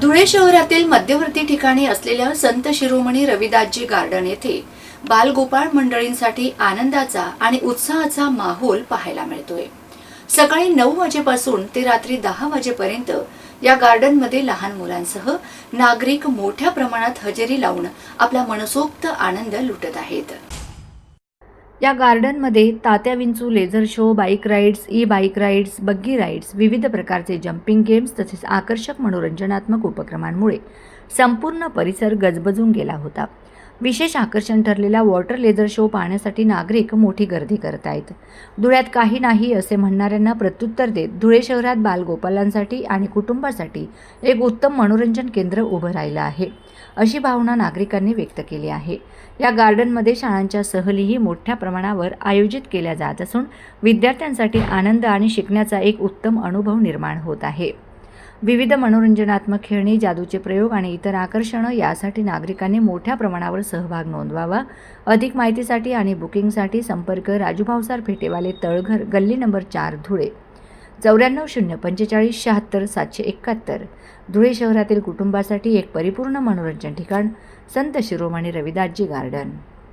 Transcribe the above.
धुळे शहरातील मध्यवर्ती ठिकाणी असलेल्या संत शिरोमणी रविदासजी गार्डन येथे बालगोपाळ मंडळींसाठी आनंदाचा आणि उत्साहाचा माहोल पाहायला मिळतोय। सकाळी 9 वाजेपासून ते रात्री 10 वाजेपर्यंत या गार्डनमध्ये लहान मुलांसह नागरिक मोठ्या प्रमाणात हजेरी लावून आपला मनसोक्त आनंद लुटत आहेत। या गार्डनमध्ये Tatya Vinchu laser show, bike rides, e bike rides, buggy rides, विविध प्रकारचे जम्पिंग गेम्स तसेच आकर्षक मनोरंजनात्मक उपक्रमांमुळे संपूर्ण परिसर गजबजून गेला होता। विशेष आकर्षण ठरलेला वॉटर लेझर शो पाहण्यासाठी नागरिक मोठी गर्दी करत आहेत। धुळ्यात काही नाही असे म्हणणाऱ्यांना प्रत्युत्तर देत धुळे शहरात बालगोपालांसाठी आणि कुटुंबासाठी एक उत्तम मनोरंजन केंद्र उभं राहिलं आहे, अशी भावना नागरिकांनी व्यक्त केली आहे। या गार्डनमध्ये शाळांच्या सहलीही मोठ्या प्रमाणावर आयोजित केल्या जात असून विद्यार्थ्यांसाठी आनंद आणि शिकण्याचा एक उत्तम अनुभव निर्माण होत आहे। विविध मनोरंजनात्मक खेळणी, जादूचे प्रयोग आणि इतर आकर्षणं यासाठी नागरिकांनी मोठ्या प्रमाणावर सहभाग नोंदवावा। अधिक माहितीसाठी आणि बुकिंगसाठी संपर्क राजूभाऊसार फेटेवाले, तळघर, गल्ली नंबर 4, धुळे 9405476771। धुळे शहरातील कुटुंबासाठी एक परिपूर्ण मनोरंजन ठिकाण संत शिरोमणी रविदासजी गार्डन।